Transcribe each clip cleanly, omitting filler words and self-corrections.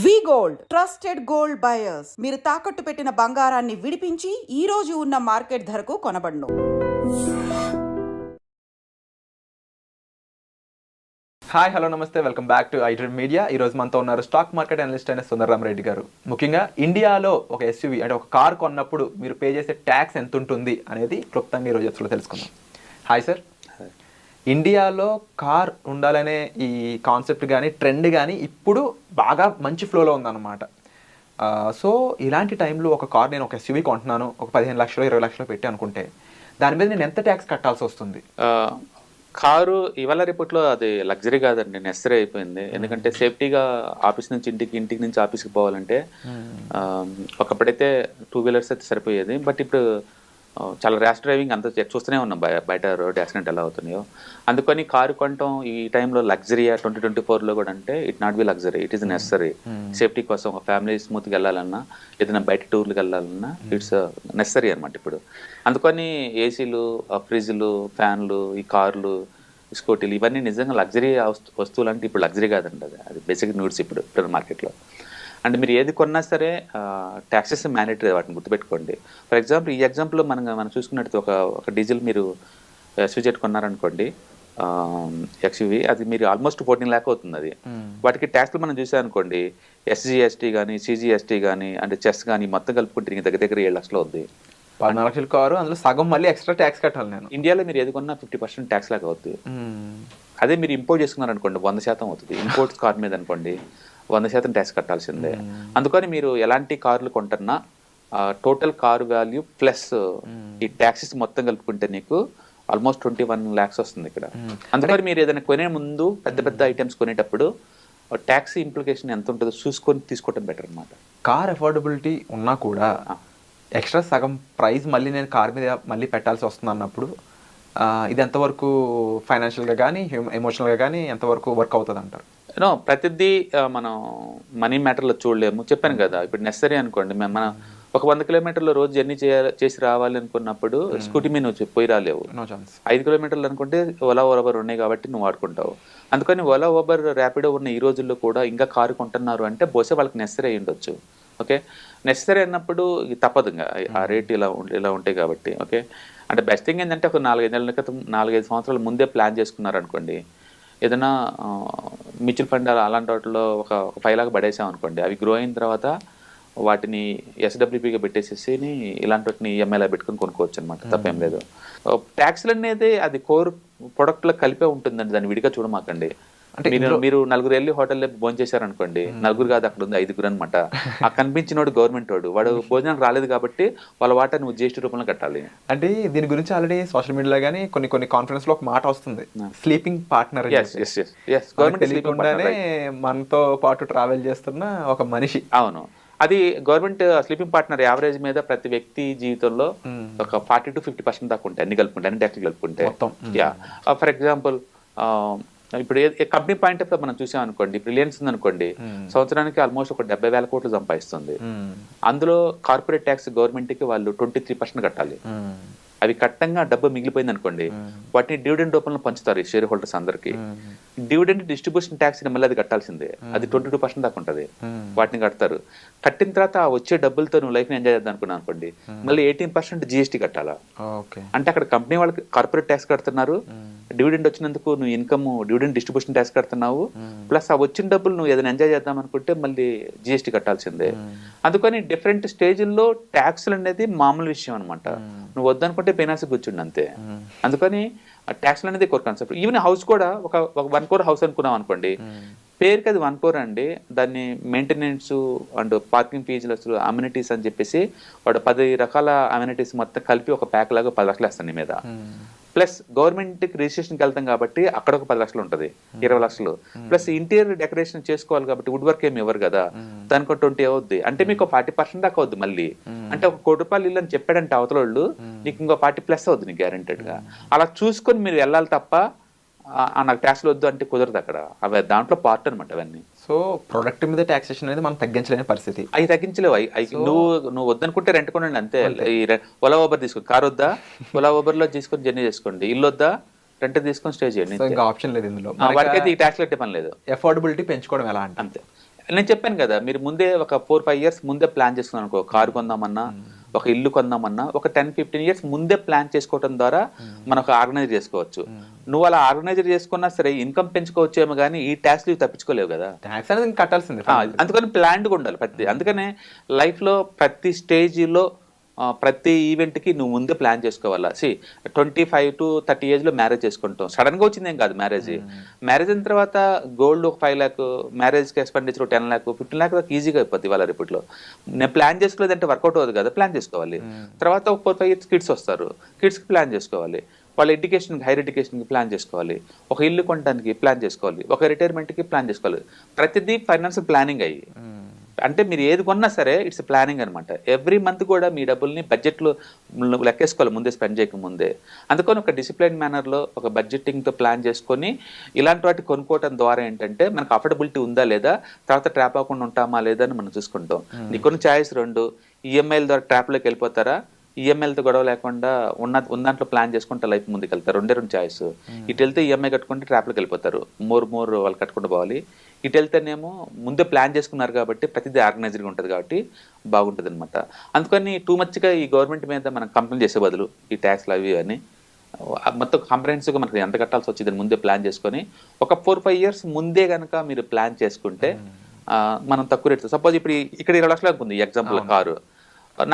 వి gold trusted gold buyers మీరు తాకట్టు పెట్టిన బంగారాన్ని విడిపించి ఈ రోజు ఉన్న మార్కెట్ ధరకు కొనబడును. హాయ్ హలో నమస్తే, welcome back to iDream media. ఈ రోజు మనతో ఉన్నారు స్టాక్ మార్కెట్ అనలిస్ట్ అయిన సుందరరామ్ రెడ్డి గారు. ముఖ్యంగా ఇండియాలో ఒక ఎస్యూవీ అంటే ఒక కార్ కొన్నప్పుడు మీరు పే చేసే ట్యాక్స్ ఎంత ఉంటుంది అనేది క్లుప్తంగా ఈరోజు ఎపిసోడ్లో తెలుసుకుందాం. Hi sir. ఇండియాలో కార్ ఉండాలనే ఈ కాన్సెప్ట్ కానీ ట్రెండ్ కానీ ఇప్పుడు బాగా మంచి ఫ్లోలో ఉందన్నమాట. సో ఇలాంటి టైంలో ఒక కార్ నేను ఒక ఎస్యూవీ కొంటున్నాను, ఒక 15 లక్షలు 20 లక్షలు పెట్టి అనుకుంటే దాని మీద నేను ఎంత ట్యాక్స్ కట్టాల్సి వస్తుంది? కారు ఇవాళ రేపట్లో అది లగ్జరీ కాదండి, నెసరీ అయిపోయింది. ఎందుకంటే సేఫ్టీగా ఆఫీస్ నుంచి ఇంటికి నుంచి ఆఫీస్కి పోవాలంటే ఒకప్పుడైతే 2 వీలర్స్ అయితే సరిపోయేది. బట్ ఇప్పుడు చాలా ర్యాష్ డ్రైవింగ్ అంతా చూస్తూనే ఉన్నాం బయట రోడ్ యాక్సిడెంట్ ఎలా అవుతున్నాయో. అందుకని కారు కొనటం ఈ టైంలో లగ్జరీయా 2024లో కూడా అంటే it not be luxury, it is necessary. Safety కోసం ఒక ఫ్యామిలీ స్మూత్గా వెళ్ళాలన్నా ఏదైనా బయట టూర్లకు వెళ్ళాలన్నా ఇట్స్ నెసరీ అనమాట ఇప్పుడు. అందుకని ఏసీలు, ఫ్రిడ్జ్లు, ఫ్యాన్లు, ఈ కార్లు, స్కూటీలు ఇవన్నీ నిజంగా లగ్జరీ వస్తువులు అంటే ఇప్పుడు లగ్జరీ కాదండి, అది బేసిక్ నీడ్స్ ఇప్పుడు మార్కెట్లో. అంటే మీరు ఏది కొన్నా సరే ట్యాక్సెస్ మ్యాండేటరీ, వాటిని గుర్తుపెట్టుకోండి. ఫర్ ఎగ్జాంపుల్ ఈ ఎగ్జాంపుల్లో మనం చూసుకున్నట్టు ఒక డీజిల్ మీరు ఎస్యూజెట్ కొన్నారనుకోండి, ఎక్స్యూవీ, అది మీరు ఆల్మోస్ట్ 14 లాక్ అవుతుంది. అది వాటికి ట్యాక్స్లు మనం చూసామనుకోండి, ఎస్జీఎస్టీ కానీ సిజిఎస్టీ కానీ అంటే చెస్ కానీ మొత్తం కలుపుకుంటే దగ్గర 7 లక్షలు అవుద్ది. 14 లక్షల కారు, అందులో సగం మళ్ళీ ఎక్స్ట్రా ట్యాక్స్ కట్టాలి నేను. ఇండియాలో మీరు ఏది కొన్నా 50% ట్యాక్స్ లాగా అవుతుంది. అదే మీరు ఇంపోర్ట్ చేసుకున్నారనుకోండి 100% అవుతుంది. ఇంపోర్ట్స్ కార్ మీద అనుకోండి 100% ట్యాక్స్ కట్టాల్సిందే. అందుకని మీరు ఎలాంటి కార్లు కొంటున్నా టోటల్ కార్ వాల్యూ ప్లస్ ఈ ట్యాక్సెస్ మొత్తం కలుపుకుంటే నీకు ఆల్మోస్ట్ 21 lakhs వస్తుంది ఇక్కడ. అందుకని మీరు ఏదైనా కొనే ముందు పెద్ద ఐటమ్స్ కొనేటప్పుడు ట్యాక్స్ ఇంప్లికేషన్ ఎంత ఉంటుందో చూసుకొని తీసుకోవటం బెటర్ అనమాట. కార్ అఫోర్డబిలిటీ ఉన్నా కూడా ఎక్స్ట్రా సగం ప్రైస్ మళ్ళీ నేను కార్ మీద మళ్ళీ పెట్టాల్సి వస్తుంది అన్నప్పుడు ఇది ఎంతవరకు ఫైనాన్షియల్గా కానీ ఎమోషనల్గా కానీ ఎంతవరకు వర్క్ అవుతుంది అంటారు? ప్రతిదీ మనం మనీ మ్యాటర్లో చూడలేము. చెప్పాను కదా, ఇప్పుడు నెసరీ అనుకోండి, మనం ఒక 100 కిలోమీటర్ల రోజు జర్నీ చేసి రావాలి అనుకున్నప్పుడు స్కూటీ మీద నువ్వు పోయి రాలేవు. 5 కిలోమీటర్లు అనుకుంటే ఓలా ఓబర్ ఉన్నాయి కాబట్టి నువ్వు వాడుకుంటావు. అందుకని ఓలా ఓబర్ ర్యాపిడో ఉన్న ఈ రోజుల్లో కూడా ఇంకా కారు కొంటున్నారు అంటే బహుశా వాళ్ళకి నెసరీ అయి ఉండొచ్చు. ఓకే, నెసరీ అన్నప్పుడు తప్పదు, ఇంకా ఆ రేట్ ఇలా ఉంటాయి కాబట్టి. ఓకే, అంటే బెస్ట్ థింగ్ ఏంటంటే ఒక 4-5 క్రితం 4-5 సంవత్సరాల ముందే ప్లాన్ చేసుకున్నారు అనుకోండి, ఏదైనా మ్యూచువల్ ఫండ్ అలాంటి వాటిలో ఒక 5 లాక్ పడేసాం అనుకోండి, అవి గ్రో అయిన తర్వాత వాటిని ఎస్డబ్ల్యూపీగా పెట్టేసేసి ఇలాంటి వాటిని ఈఎంఐలా పెట్టుకుని కొనుక్కోవచ్చు అనమాట, తప్పేం లేదు. ట్యాక్స్లు అనేది అది కోర్ ప్రొడక్ట్లో కలిపే ఉంటుందండి, దాన్ని విడిగా చూడమాకండి. అంటే మీరు 4 వెళ్ళి హోటల్లో భోజనం చేశారనుకోండి, 4 కాదు అక్కడ ఉంది 5 అనమాట. ఆ కనిపించినోడు గవర్నమెంట్ వాడు భోజనానికి రాలేదు కాబట్టి వాళ్ళ వాటా నువ్వు జిఎస్టీ రూపంలో కట్టాలి. అంటే దీని గురించి ఆల్రెడీ సోషల్ మీడియాలో కానీ కొన్ని కాన్ఫరెన్స్ లో ఒక మాట వస్తుంది, స్లీపింగ్ పార్ట్నర్. గవర్నమెంట్ తెలియకుండానే మనతో పాటు ట్రావెల్ చేస్తున్న ఒక మనిషి. అవును, అది గవర్నమెంట్ స్లీపింగ్ పార్ట్నర్ యావరేజ్ మీద ప్రతి వ్యక్తి జీవితంలో ఒక 40 to 50% దాకా ఉంటాయి, అన్ని కలుపుకుంటే, అన్ని ట్యాక్స్లు కలుపుకుంటే. ఫర్ ఎగ్జాంపుల్ ఇప్పుడు కంపెనీ పాయింట్ ఆఫ్ మనం చూసాం అనుకోండి, రిలయన్స్ ఉందనుకోండి, సంవత్సరానికి ఆల్మోస్ట్ ఒక 70,000 కోట్లు సంపాదిస్తుంది. అందులో కార్పొరేట్ ట్యాక్స్ గవర్నమెంట్కి వాళ్ళు 23% కట్టాలి. అవి కట్టంగా డబ్బు మిగిలిపోయింది అనుకోండి, వాటిని డివిడెండ్ రూపంలో పంచుతారు ఈ షేర్ హోల్డర్స్ అందరికి. డివిడెండ్ డిస్ట్రిబ్యూషన్ ట్యాక్స్ మళ్ళీ అది కట్టాల్సిందే, అది 22% దాకా ఉంటుంది. వాటిని కడతారు. కట్టిన తర్వాత వచ్చే డబ్బులతో నువ్వు లైఫ్ ని ఎంజాయ్ చేద్దాం అనుకున్నావు అనుకోండి, మళ్ళీ 18% జిఎస్టీ కట్టాలా. అంటే అక్కడ కంపెనీ వాళ్ళకి కార్పొరేట్ ట్యాక్స్ కడుతున్నారు, డివిడెండ్ వచ్చినందుకు నువ్వు ఇన్కమ్ డివిడెండ్ డిస్ట్రిబ్యూషన్ ట్యాక్స్ కడుతున్నావు, ప్లస్ ఆ వచ్చిన డబ్బులు నువ్వు ఏదైనా ఎంజాయ్ చేద్దాం అనుకుంటే మళ్ళీ జిఎస్టీ కట్టాల్సిందే. అందుకని డిఫరెంట్ స్టేజ్ల్లో ట్యాక్స్లు అనేది మామూలు విషయం అనమాట. నువ్వు వద్దనుకుంటే ఫైనాన్స్ కూర్చుండి అంతే. అందుకని ట్యాక్స్లు అనేది కోర్ కాన్సెప్ట్. ఈవెన్ హౌస్ కూడా ఒక 1 crore హౌస్ అనుకున్నాం అనుకోండి, పేరుకి అది 1 crore అండి, దాన్ని మెయింటెనెన్స్ అండ్ పార్కింగ్ ఫీజులు, అమ్యూనిటీస్ అని చెప్పేసి వాడు 10 రకాల అమ్యూనిటీస్ మొత్తం కలిపి ఒక ప్యాక్ లాగా 10 లక్షలు వేస్తాను నీ మీద. ప్లస్ గవర్నమెంట్కి రిజిస్ట్రేషన్కి వెళ్తాం కాబట్టి అక్కడ ఒక 10 లక్షలు ఉంటుంది, 20 లక్షలు. ప్లస్ ఇంటీరియర్ డెకరేషన్ చేసుకోవాలి కాబట్టి వుడ్ వర్క్ ఏమి ఇవ్వరు కదా, దానికి 20 అవుద్ది. అంటే మీకు 40% దాకా అవుద్ది మళ్ళీ. అంటే ఒక 1 కోటి రూపాయలు ఇల్లు అని చెప్పాడంటే అవతల వాళ్ళు, నీకు ఇంకో 40+ అవుద్ది నీకు గ్యారెంటెడ్గా. అలా చూసుకొని మీరు వెళ్ళాలి తప్ప నాకు ట్యాక్స్లు వద్దు అంటే కుదరదు అక్కడ. అవి దాంట్లో పార్ట్ అనమాట అవన్నీ. సో ప్రొడక్ట్ మీద ట్యాక్సేషన్ అనేది మనం తగ్గించలేని పరిస్థితి. అవి తగ్గించలేవు. నువ్వు వద్దనుకుంటే రెంట్ కొనండి అంతే. ఈ ఓలా ఓబర్ తీసుకోండి, కార్ వద్దా ఓలా ఓబర్ లో తీసుకొని జర్నీ చేసుకోండి, ఇల్లు వద్దా రెంట్ తీసుకొని స్టే చేయండి, ఇంకా ఆప్షన్ లేదు ఇందులో. వాటికైతే ఈ ట్యాక్స్ కట్టే పని లేదు. అఫోర్డబిలిటీ పెంచుకోవడం ఎలా అంటే అంతే. నేను చెప్పాను కదా, మీరు ముందే ఒక 4-5 ఇయర్స్ ముందే ప్లాన్ చేసుకున్నాను అనుకో, కారు కొందామన్నా, ఒక ఇల్లు కొందామన్నా ఒక 10-15 ఇయర్స్ ముందే ప్లాన్ చేసుకోవడం ద్వారా మనం ఒక ఆర్గనైజ్ చేసుకోవచ్చు. నువ్వు అలా ఆర్గనైజ్ చేసుకున్నా సరే ఇన్కమ్ పెంచుకోవచ్చేమో కానీ ఈ ట్యాక్స్ తప్పించుకోలేవు కదా. ట్యాక్స్ అనేది కట్టాల్సింది. అందుకని ప్లాన్డ్గా ఉండాలి ప్రతి. అందుకనే లైఫ్లో ప్రతి స్టేజ్లో ప్రతి ఈవెంట్కి నువ్వు ముందే ప్లాన్ చేసుకోవాలా. 25 to 30 ఏజ్లో మ్యారేజ్ చేసుకుంటాం, సడన్గా వచ్చింది ఏం కాదు మ్యారేజ్. మ్యారేజ్ అయిన తర్వాత గోల్డ్ ఒక 5 lakh, మ్యారేజ్కి ఎక్స్పెండిచర్ 10 lakh, 15 lakh దాకా ఈజీగా అయిపోద్ది ఇవాళ రిపోర్ట్లో. నేను ప్లాన్ చేసుకోలేదంటే వర్కౌట్ అవ్వదు కదా, ప్లాన్ చేసుకోవాలి. తర్వాత ఒక 4-5 years కిడ్స్ వస్తారు, కిడ్స్కి ప్లాన్ చేసుకోవాలి. వాళ్ళ ఎడ్యుకేషన్కి, హైయర్ ఎడ్యుకేషన్కి ప్లాన్ చేసుకోవాలి. ఒక ఇల్లు కొనడానికి ప్లాన్ చేసుకోవాలి. ఒక రిటైర్మెంట్కి ప్లాన్ చేసుకోవాలి. ప్రతిదీ ఫైనాన్షియల్ ప్లానింగ్ అయ్యి. అంటే మీరు ఏది కొన్నా సరే ఇట్స్ ప్లానింగ్ అనమాట. ఎవ్రీ మంత్ కూడా మీ డబ్బుల్ని బడ్జెట్లో లెక్కేసుకోవాలి ముందే, స్పెండ్ చేయక ముందే. అందుకని ఒక డిసిప్లైన్ మేనర్లో ఒక బడ్జెటింగ్తో ప్లాన్ చేసుకొని ఇలాంటి వాటి కొనుక్కోవడం ద్వారా ఏంటంటే మనకు అఫోర్డబిలిటీ ఉందా లేదా, తర్వాత ట్రాప్ అవ్వకుండా ఉంటామా లేదా అని మనం చూసుకుంటాం. నీకున్న ఛాయిస్ 2, ఈఎంఐల ద్వారా ట్రాప్లోకి వెళ్ళిపోతారా, ఈఎంఐలతో గొడవ లేకుండా ఉన్న దాంట్లో ప్లాన్ చేసుకుంటే లైఫ్ ముందుకు వెళ్తారు. 2 ఛాయిస్. ఇటు వెళ్తే ఈఎంఐ కట్టుకుంటే ట్రాప్లోకి వెళ్ళిపోతారు, మోర్ వాళ్ళు కట్టుకుంటూ పోవాలి. ఇటు వెళ్తేనేమో ముందే ప్లాన్ చేసుకున్నారు కాబట్టి ప్రతిదీ ఆర్గనైజ్డ్గా ఉంటుంది కాబట్టి బాగుంటుంది అనమాట. అందుకని టూ మచ్గా ఈ గవర్నమెంట్ మీద మనం కంప్లైంట్ చేసే బదులు ఈ ట్యాక్స్లు అవి అని మొత్తం కంప్రహెన్సివ్గా మనకి ఎంత కట్టాల్సి వచ్చిందని ముందే ప్లాన్ చేసుకొని ఒక 4-5 years ముందే కనుక మీరు ప్లాన్ చేసుకుంటే మనం తక్కువ రేట్. సపోజ్ ఇప్పుడు ఇక్కడ 20 లక్షలు అనుకుంది ఎగ్జాంపుల్ కారు,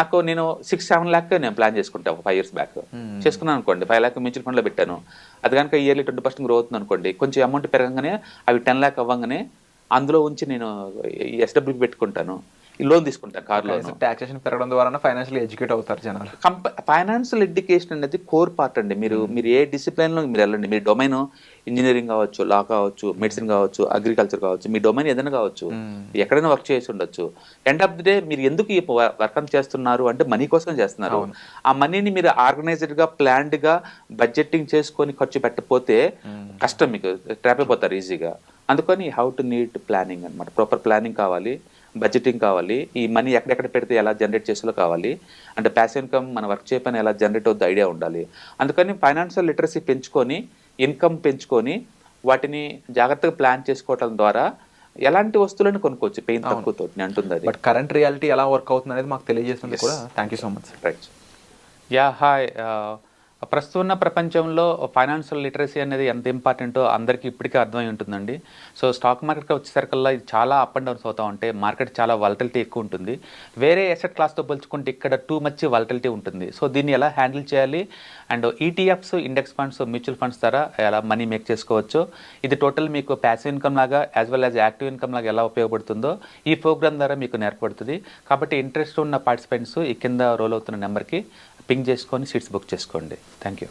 నాకు నేను 6-7 lakh నేను ప్లాన్ చేసుకుంటాను ఒక 5 years బ్యాక్ చేసుకున్నాను అనుకోండి. 5 lakh మ్యూచువల్ ఫండ్లో పెట్టాను. అది కనుక ఇయర్లీ 20% గ్రో అవుతుంది అనుకోండి, కొంచెం అమౌంట్ పెరగగానే అవి 10 lakh అవ్వగానే అందులో ఉంచి నేను ఎస్డబ్ల్యూపీ పెట్టుకుంటాను, లోన్ తీసుకుంటాను, కార్ లోన్. టాక్సేషన్ పెరగడం ద్వారా ఫైనాన్షియల్ ఎడ్యుకేట్ అవుతారు జనాలు. ఫైనాన్షియల్ ఎడ్యుకేషన్ అనేది కోర్ పార్ట్ అండి. మీరు ఏ డిసిప్లిన్లో మీరు వెళ్ళండి, మీ డొమైన్ ఇంజనీరింగ్ కావచ్చు, లా కావచ్చు, మెడిసిన్ కావచ్చు, అగ్రికల్చర్ కావచ్చు, మీ డొమైన్ ఏదైనా కావచ్చు, ఎక్కడైనా వర్క్ చేసి ఉండొచ్చు. ఎండ్ ఆఫ్ ది డే మీరు ఎందుకు ఈ వర్క్ చేస్తున్నారు అంటే మనీ కోసం చేస్తున్నారు. ఆ మనీని మీరు ఆర్గనైజ్డ్గా, ప్లాన్డ్గా బడ్జెటింగ్ చేసుకొని ఖర్చు పెట్టకపోతే కష్టం, మీకు ట్రాప్ అయిపోతారు ఈజీగా. అందుకని హౌ టు నీడ్ ప్లానింగ్ అనమాట. ప్రాపర్ ప్లానింగ్ కావాలి, బడ్జెటింగ్ కావాలి, ఈ మనీ ఎక్కడెక్కడ పెడితే ఎలా జనరేట్ చేసేలో కావాలి, అంటే ప్యాసివ్ ఇన్కమ్ మన వర్క్ చేయని ఎలా జనరేట్ అవుద్ది ఐడియా ఉండాలి. అందుకని ఫైనాన్షియల్ లిటరసీ పెంచుకొని, ఇన్కమ్ పెంచుకొని వాటిని జాగ్రత్తగా ప్లాన్ చేసుకోవటం ద్వారా ఎలాంటి వస్తువులను కొనుక్కోవచ్చు పెయిన్ తక్కువతో అంటుంది అది. బట్ కరెంట్ రియాలిటీ ఎలా వర్క్ అవుతుంది అనేది మాకు తెలియజేస్తుంది కూడా. Thank you so much. Right. Yeah hi. ప్రస్తుతం ఉన్న ప్రపంచంలో ఫైనాన్షియల్ లిటరసీ అనేది ఎంత ఇంపార్టెంటో అందరికీ ఇప్పటికే అర్థమై ఉంటుందండి. సో స్టాక్ మార్కెట్కి వచ్చేసరికల్లా ఇది చాలా అప్ అండ్ డౌన్స్ అవుతూ ఉంటాయి. మార్కెట్ చాలా వాలటిలిటీ ఎక్కువ ఉంటుంది. వేరే అసెట్ క్లాస్తో పోల్చుకుంటే ఇక్కడ టూ మచ్ వాలటిలిటీ ఉంటుంది. సో దీన్ని ఎలా హ్యాండిల్ చేయాలి, and ETFs, index funds, mutual funds ద్వారా ఎలా మనీ మేక్ చేసుకోవచ్చు, ఇది టోటల్ మీకు ప్యాసివ్ ఇన్కమ్ లాగా as well as active income లాగా ఎలా ఉపయోగపడుతుందో ఈ ప్రోగ్రామ్ ద్వారా మీకు నేర్పడుతుంది. కాబట్టి ఇంట్రెస్ట్ ఉన్న పార్టిసిపెంట్స్ ఈ కింద రోల్ అవుతున్న నెంబర్కి పింగ్ చేసుకొని సీట్స్ బుక్ చేసుకోండి. Thank you.